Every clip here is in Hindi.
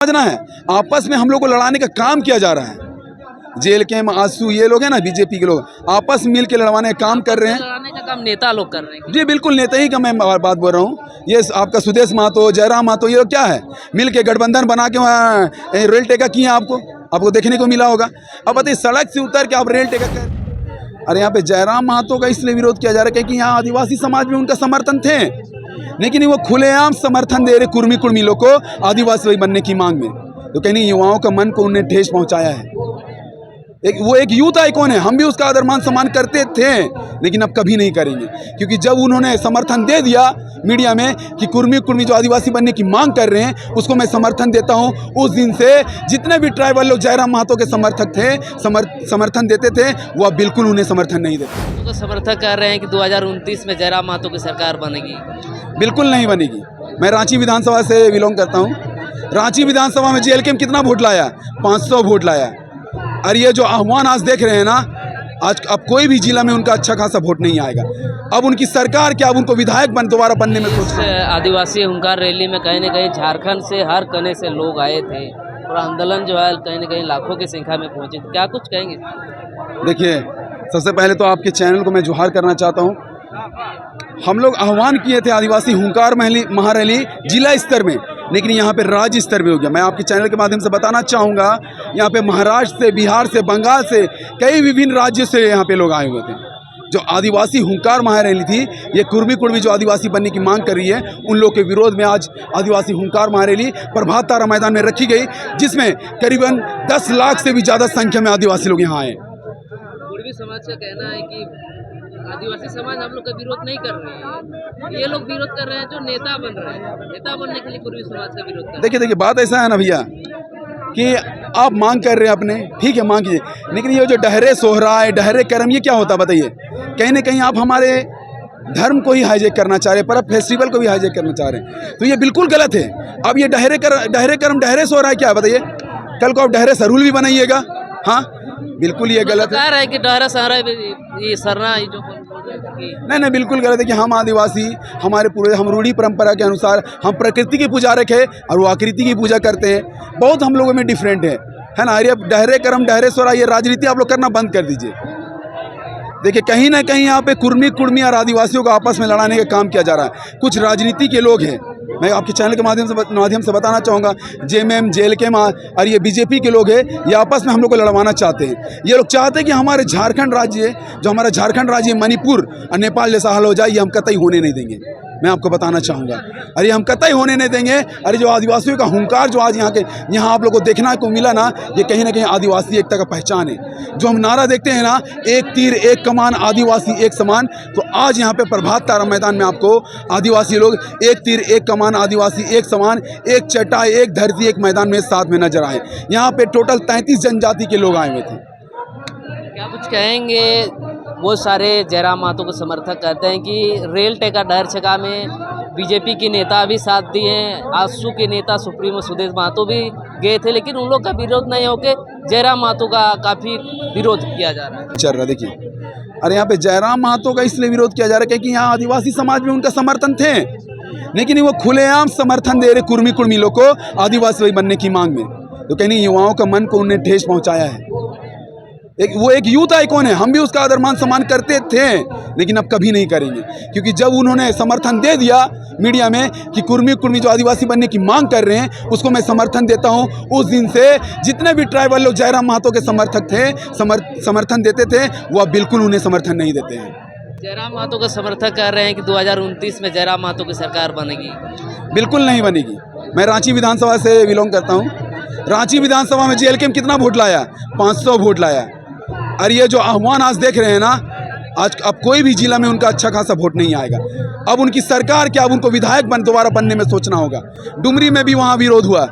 समझना है, आपस में हम लोग को लड़ाने का काम किया जा रहा है। जेल के आंसू ये लोग हैं ना, बीजेपी के लोग आपस में मिल के लड़वाने का काम कर रहे हैं। लड़ाने का काम नेता लोग कर रहे हैं जी बिल्कुल, नेता ही का मैं बात बोल रहा हूँ। ये आपका सुदेश महतो, जयराम महतो, ये लोग क्या है, मिल के गठबंधन बना के वहाँ रेल टेका किए आपको देखने को मिला होगा। अब बताइए, सड़क से उतर के आप रेल टेका कर। अरे यहाँ पे जयराम महतो का इसलिए विरोध किया जा रहा है क्योंकि यहाँ आदिवासी समाज में उनका समर्थन थे, लेकिन वो खुलेआम समर्थन दे रहे कुर्मी कुर्मी लोग को आदिवासी बनने की मांग में। तो कहीं युवाओं का मन को उन्हें ठेस पहुंचाया है। वो एक यूथ आइकॉन है, हम भी उसका आदर मान सम्मान करते थे, लेकिन अब कभी नहीं करेंगे, क्योंकि जब उन्होंने समर्थन दे दिया मीडिया में कि कुर्मी कुर्मी जो आदिवासी बनने की मांग कर रहे हैं उसको मैं समर्थन देता हूं, उस दिन से जितने भी ट्राइबल लोग जयराम महतो के समर्थक थे, समर्थन देते थे, वो अब बिल्कुल उन्हें समर्थन नहीं देते। तो समर्थक कर रहे हैं कि 2029 में जयराम महतो की सरकार बनेगी। बिल्कुल नहीं बनेगी। मैं रांची विधानसभा से बिलोंग करता हूँ। रांची विधानसभा में जेएलके में कितना वोट लाया? 500 वोट लाया। और ये जो आह्वान आज देख रहे हैं ना, आज अब कोई भी जिला में उनका अच्छा खासा वोट नहीं आएगा। अब उनकी सरकार क्या, अब उनको विधायक दोबारा बनने में सोच रहे हैं। आदिवासी हुंकार रैली में कहीं न कहीं झारखंड से हर कोने से लोग आए थे और आंदोलन जो है कहीं न कहीं लाखों की संख्या में पहुंचे। क्या कुछ कहेंगे? देखिए, सबसे पहले तो आपके चैनल को मैं जोहार करना चाहता हूँ। हम लोग आह्वान किए थे आदिवासी हुंकार महारैली जिला स्तर में, लेकिन यहाँ पे राज्य स्तर में हो गया। मैं आपके चैनल के माध्यम से बताना चाहूँगा, यहाँ पे महाराष्ट्र से, बिहार से, बंगाल से, कई विभिन्न राज्यों से यहाँ पे लोग आए हुए थे। जो आदिवासी हुंकार महारैली थी, ये कुर्मी कुर्मी जो आदिवासी बनने की मांग कर रही है, उन लोग के विरोध में आज आदिवासी हुंकार महारैली प्रभात तारा मैदान में रखी गई, जिसमें करीबन 10 लाख से भी ज़्यादा संख्या में आदिवासी लोग यहाँ आए। कुर्मी समाज का कहना है कि आदिवासी समाज हम लोग का विरोध नहीं कर रहे हैं, ये लोग विरोध कर रहे हैं जो नेता बन रहे हैं, नेता बनने के लिए कुर्मी समाज का विरोध कर रहे हैं। देखिए, बात ऐसा है ना भैया कि आप मांग कर रहे हैं अपने, ठीक है मांग कीजिए, लेकिन ये जो डहरे सोहराय, डहरे करम, ये क्या होता है बताइए? कहीं ना कहीं आप हमारे धर्म को ही हाईजेक करना चाह रहे हैं, पर्व फेस्टिवल को भी हाईजेक करना चाह रहे हैं, तो ये बिल्कुल गलत है। अब ये डहरे करम, डहरे सोहराय क्या है बताइए? कल को आप डहरे सरूल भी बनाइएगा? हाँ, बिल्कुल ये गलत है कि डहरा सहरा ये सरना जो नहीं, बिल्कुल गलत है कि हम आदिवासी, हमारे पूरे हम रूढ़ी परंपरा के अनुसार हम प्रकृति की पूजा रखे और वो आकृति की पूजा करते हैं। बहुत हम लोगों में डिफरेंट है ना। अरे डहरे करम, डहरे सोरा, ये राजनीति आप लोग करना बंद कर दीजिए। देखिए, कहीं ना कहीं यहाँ पे कुर्मी कुर्मी और आदिवासियों को आपस में लड़ाने का काम किया जा रहा है। कुछ राजनीति के लोग हैं, मैं आपके चैनल के माध्यम से बताना चाहूँगा, जेएमएम, जेएलके और ये बीजेपी के लोग हैं, ये आपस में हम लोग को लड़वाना चाहते हैं। ये लोग चाहते हैं कि हमारे झारखंड राज्य, जो हमारा झारखंड राज्य मणिपुर और नेपाल जैसा हाल हो जाए, ये हम कतई होने नहीं देंगे। मैं आपको बताना चाहूँगा, अरे हम कतई होने नहीं देंगे। अरे जो आदिवासियों का हुंकार जो आज यहाँ आप लोग को देखना को मिला ना, ये कहीं ना कहीं आदिवासी एकता का पहचान है। जो हम नारा देखते हैं ना, एक तीर एक कमान, आदिवासी एक समान, तो आज यहाँ पे प्रभात तारा मैदान में आपको आदिवासी लोग एक तीर एक कमान, आदिवासी एक समान, एक चटाई, एक धरती, एक मैदान में साथ में नजर आए। यहाँ पे टोटल 33 जनजाति के लोग आए हुए थे। क्या कुछ कहेंगे? वो सारे जयराम महतो को समर्थक कहते हैं कि रेल टेका डहर छका में बीजेपी के नेता भी साथ दिए हैं, आजसू के नेता सुप्रीमो सुदेश महतो भी गए थे, लेकिन उन लोग का विरोध नहीं होके जयराम महतो का काफ़ी विरोध किया जा रहा है। चल रहा देखिए, अरे यहाँ पे जयराम महतो का इसलिए विरोध किया जा रहा है क्योंकि यहाँ आदिवासी समाज में उनका समर्थन थे, लेकिन वो खुलेआम समर्थन दे रहे कुर्मी कुर्मी लोग को आदिवासी बनने की मांग में। तो कहीं युवाओं का मन को उन्हें ठेस पहुंचाया है। वो एक यूथ आइकॉन है, हम भी उसका आदर मान सम्मान करते थे, लेकिन अब कभी नहीं करेंगे, क्योंकि जब उन्होंने समर्थन दे दिया मीडिया में कि कुर्मी कुर्मी जो आदिवासी बनने की मांग कर रहे हैं, उसको मैं समर्थन देता हूं, उस दिन से जितने भी ट्राइबल लोग जयराम महतो के समर्थक थे, समर्थन देते थे, वो अब बिल्कुल उन्हें समर्थन नहीं देते हैं। जयराम महतो का समर्थक कर रहे हैं कि 2029 में जयराम महतो की सरकार बनेगी। बिल्कुल नहीं बनेगी। मैं रांची विधानसभा से बिलोंग करता हूँ। रांची विधानसभा में जेएलके में कितना वोट लाया? 500 वोट लाया। और ये जो आह्वान आज देख रहे हैं ना, आज अब कोई भी जिला में उनका अच्छा खासा वोट नहीं आएगा। अब उनकी सरकार क्या, अब उनको विधायक दोबारा बनने में सोचना होगा। डुमरी में भी वहाँ विरोध हुआ,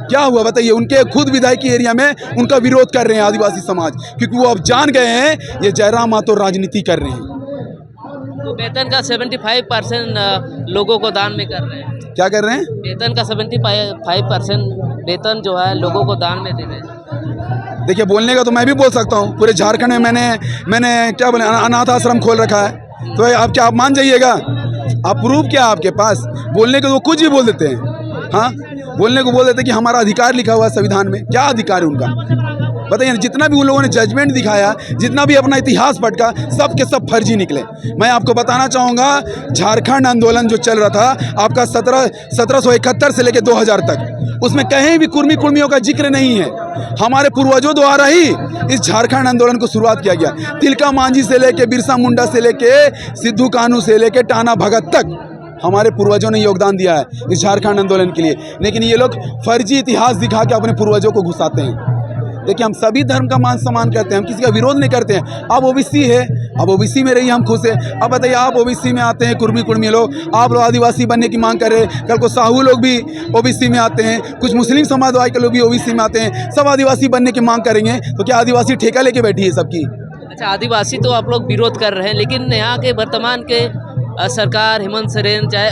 क्या हुआ बताइए? उनके खुद विधायकी एरिया में उनका विरोध कर रहे हैं आदिवासी समाज, क्योंकि वो अब जान गए हैं ये जयराम महतो राजनीति कर रहे हैं। तो वेतन का 75% लोगों को दान में कर रहे हैं। क्या कर रहे हैं? वेतन का 75% वेतन जो है लोगों को दान में दे रहे हैं। देखिए, बोलने का तो मैं भी बोल सकता हूँ। पूरे झारखंड में मैंने क्या बोले, अनाथ आश्रम खोल रखा है, तो आप क्या आप मान जाइएगा? आप प्रूफ क्या आपके पास? बोलने के तो कुछ भी बोल देते हैं। हाँ, बोलने को बोल देते कि हमारा अधिकार लिखा हुआ है संविधान में। क्या अधिकार है उनका बताइए। जितना भी उन लोगों ने जजमेंट दिखाया, जितना भी अपना इतिहास पटका, सब के सब फर्जी निकले। मैं आपको बताना चाहूँगा, झारखंड आंदोलन जो चल रहा था आपका 1771 से लेकर 2000 तक, उसमें कहीं भी कुर्मी कुर्मियों का जिक्र नहीं है। हमारे पूर्वजों द्वारा ही इस झारखंड आंदोलन को शुरुआत किया गया। तिलका मांझी से लेके, बिरसा मुंडा से लेके, सिद्धू कान्हू से लेके टाना भगत तक हमारे पूर्वजों ने योगदान दिया है इस झारखंड आंदोलन के लिए। लेकिन ये लोग फर्जी इतिहास दिखा के अपने पूर्वजों को घुसाते हैं। देखिए, हम सभी धर्म का मान सम्मान करते हैं, हम किसी का विरोध नहीं करते हैं। अब ओबीसी है, अब ओबीसी में रहिए, हम खुश हैं। अब बताइए, आप ओबीसी में आते हैं, कुर्मी कुर्मी लोग, आप लोग आदिवासी बनने की मांग कर रहे हैं। कल को साहू लोग भी ओबीसी में आते हैं, कुछ मुस्लिम समाज के लोग भी ओबीसी में आते हैं, सब आदिवासी बनने की मांग करेंगे। तो क्या आदिवासी ठेका लेके बैठी है सबकी? अच्छा, आदिवासी तो आप लोग विरोध कर रहे हैं, लेकिन यहाँ के वर्तमान के सरकार, हेमंत सोरेन, चाहे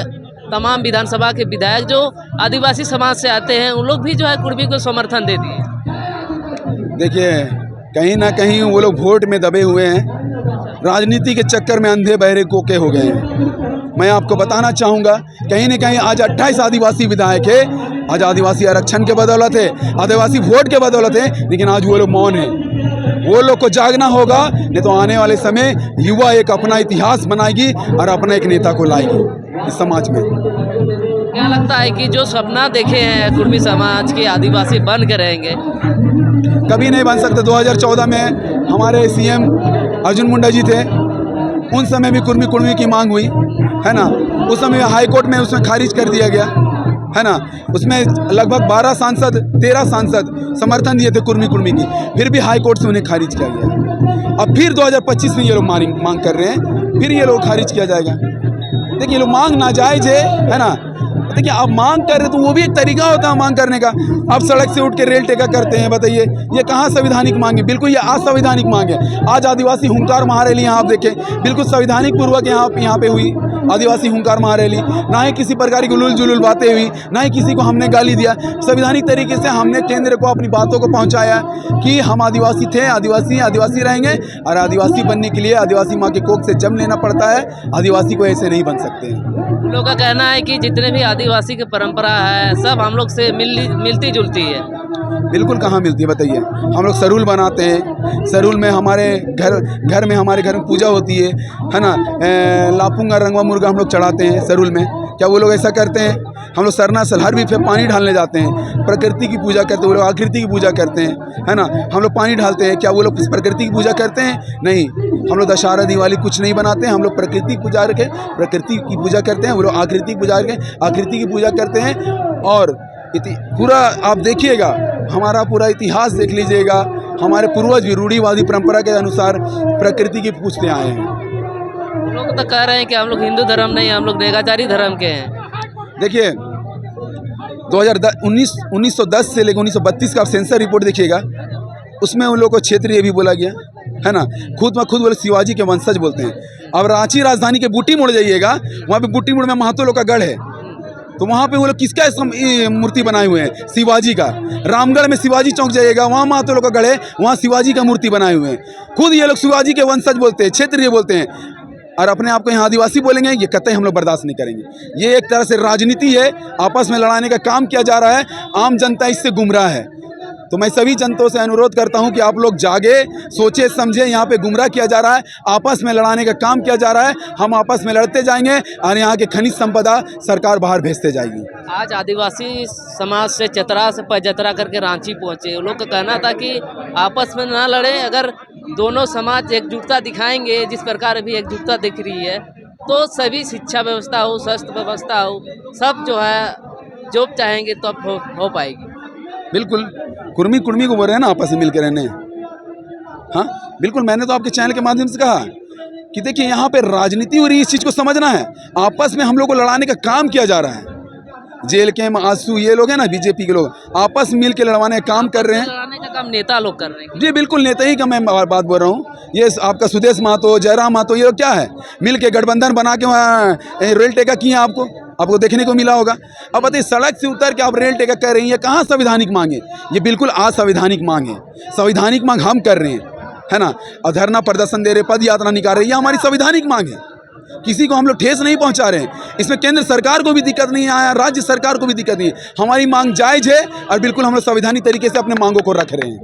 तमाम विधानसभा के विधायक जो आदिवासी समाज से आते हैं, उन लोग भी जो है कुर्मी को समर्थन दे दिए। देखिए, कहीं ना कहीं वो लोग वोट में दबे हुए हैं, राजनीति के चक्कर में अंधे बहरे कोके हो गए हैं। मैं आपको बताना चाहूँगा, कहीं न कहीं आज 28 आदिवासी विधायक है, आज आदिवासी आरक्षण के बदौलत है, आदिवासी वोट के बदौलत है, लेकिन आज वो लोग मौन है। वो लोग को जागना होगा, नहीं तो आने वाले समय युवा एक अपना इतिहास बनाएगी और अपना एक नेता को लाएगी इस समाज में। क्या लगता है कि जो सपना देखे हैं कुर्मी समाज के आदिवासी बन के रहेंगे? कभी नहीं बन सकते। 2014 में हमारे सीएम अर्जुन मुंडा जी थे, उन समय भी कुर्मी कुर्मी की मांग हुई है ना। उस समय हाई कोर्ट में उसमें खारिज कर दिया गया है ना। उसमें लगभग 12 सांसद 13 सांसद समर्थन दिए थे कुर्मी कुर्मी की, फिर भी हाई कोर्ट से उन्हें खारिज किया गया। अब फिर 2025 में ये लोग मांग कर रहे हैं, फिर ये लोग खारिज किया जाएगा। देखिए, ये लोग मांग नाजायज है ना। देखिए, आप मांग कर रहे तो वो भी एक तरीका होता है मांग करने का। आप सड़क से उठ के रेल टेका करते हैं, बताइए ये कहाँ संवैधानिक मांग है? बिल्कुल ये असंवैधानिक मांग है। आज आदिवासी हुंकार महारैली यहाँ आप देखें, बिल्कुल संवैधानिक पूर्वक यहाँ पे हुई आदिवासी हुंकार महारैली। ना ही किसी प्रकार की उलूल जुलूल बातें हुई, ना ही किसी को हमने गाली दिया। संवैधानिक तरीके से हमने केंद्र को अपनी बातों को पहुँचाया कि हम आदिवासी थे, आदिवासी रहेंगे, और आदिवासी बनने के लिए आदिवासी माँ के कोख से जन्म लेना पड़ता है। आदिवासी को ऐसे नहीं बन सकते हैं। लोगों का कहना है कि जितने भी आदिवासी की परंपरा है सब हम लोग से मिलती जुलती है। बिल्कुल कहाँ मिलती है बताइए। हम लोग सरूल बनाते हैं, सरूल में हमारे घर में पूजा होती है ना। लापुंगा रंगवा मुर्गा हम लोग चढ़ाते हैं सरूल में। क्या वो लोग ऐसा करते हैं? हम लोग सरना सलहर भी पे पानी डालने जाते हैं, प्रकृति की पूजा करते हैं। वो लोग आकृति की पूजा करते हैं है ना। हम लोग पानी डालते हैं, क्या वो लोग प्रकृति की पूजा करते हैं? नहीं। हम लोग दशहरा दिवाली कुछ नहीं बनाते हैं, हम लोग प्रकृति की पूजा रखें, प्रकृति की पूजा करते हैं। वो लोग आकृति की पूजा रखें, आकृति की पूजा करते हैं। और पूरा आप देखिएगा, हमारा पूरा इतिहास देख लीजिएगा, हमारे पूर्वज भी रूढ़िवादी परंपरा के अनुसार प्रकृति की पूजते आए हैं। लोग तो कह रहे हैं कि हम लोग हिंदू धर्म नहीं, हम लोग नेगाचारी धर्म के हैं। देखिए, 1910 से लेकर 1932 का आप सेंसर रिपोर्ट देखिएगा, उसमें उन लोगों को क्षेत्रीय भी बोला गया है ना। खुद बोले शिवाजी के वंशज बोलते हैं। अब रांची राजधानी के बूटी मोड़ जाइएगा, वहाँ पे बूटी मोड़ में महतो लोग का गढ़ है, तो वहाँ पे वो लोग किसका मूर्ति बनाए हुए हैं? शिवाजी का। रामगढ़ में शिवाजी चौक जाइएगा, वहाँ महतो लोग का गढ़ है, वहाँ शिवाजी का मूर्ति बनाए हुए हैं। खुद ये लोग शिवाजी के वंशज बोलते हैं, क्षेत्रीय बोलते हैं, और अपने आप को यहाँ आदिवासी बोलेंगे। ये कतई हम लोग बर्दाश्त नहीं करेंगे। ये एक तरह से राजनीति है, आपस में लड़ाने का काम किया जा रहा है। आम जनता इससे गुमराह है। तो मैं सभी जनताओं से अनुरोध करता हूं कि आप लोग जागे, सोचे समझे। यहाँ पे गुमराह किया जा रहा है, आपस में लड़ाने का काम किया जा रहा है। हम आपस में लड़ते जाएंगे और यहाँ के खनिज संपदा सरकार बाहर भेजते जाएगी। आज आदिवासी समाज से चतरा से पदयात्रा करके रांची पहुँचे। लोग का कहना था कि आपस में ना लड़े, अगर दोनों समाज एकजुटता दिखाएंगे, जिस प्रकार अभी एकजुटता दिख रही है, तो सभी शिक्षा व्यवस्था हो, स्वास्थ्य व्यवस्था हो, सब जो है जो चाहेंगे तो अब हो पाएगी। बिल्कुल, कुर्मी कुर्मी को बोल रहे हैं ना आपस में मिलकर रहने। हाँ बिल्कुल, मैंने तो आपके चैनल के माध्यम से कहा कि देखिए, यहाँ पे राजनीति हो रही है, इस चीज़ को समझना है। आपस में हम लोग को लड़ाने का काम किया जा रहा है। जेल के आंसू ये लोग हैं ना, बीजेपी के लोग आपस में मिल के लड़वाने का काम कर रहे हैं। लड़ाने का काम नेता लोग कर रहे हैं। जी बिल्कुल, नेता ही का मैं बात बोल रहा हूँ। ये आपका सुदेश महतो, जयराम महतो, ये लोग क्या है, मिल के गठबंधन बना के वहाँ रेल टेका किए। आपको देखने को मिला होगा। अब बताइए, सड़क से उतर के आप रेल टेका कर रही हैं, कहाँ संवैधानिक मांग है? ये बिल्कुल असंवैधानिक मांग है। संवैधानिक मांग हम कर रहे हैं है ना। और धरना प्रदर्शन दे रहे, पद यात्रा निकाल रहे, ये हमारी संवैधानिक मांग है। किसी को हम लोग ठेस नहीं पहुंचा रहे हैं। इसमें केंद्र सरकार को भी दिक्कत नहीं आया, राज्य सरकार को भी दिक्कत नहीं है। हमारी मांग जायज़ है और बिल्कुल हम लोग संवैधानिक तरीके से अपने मांगों को रख रहे हैं।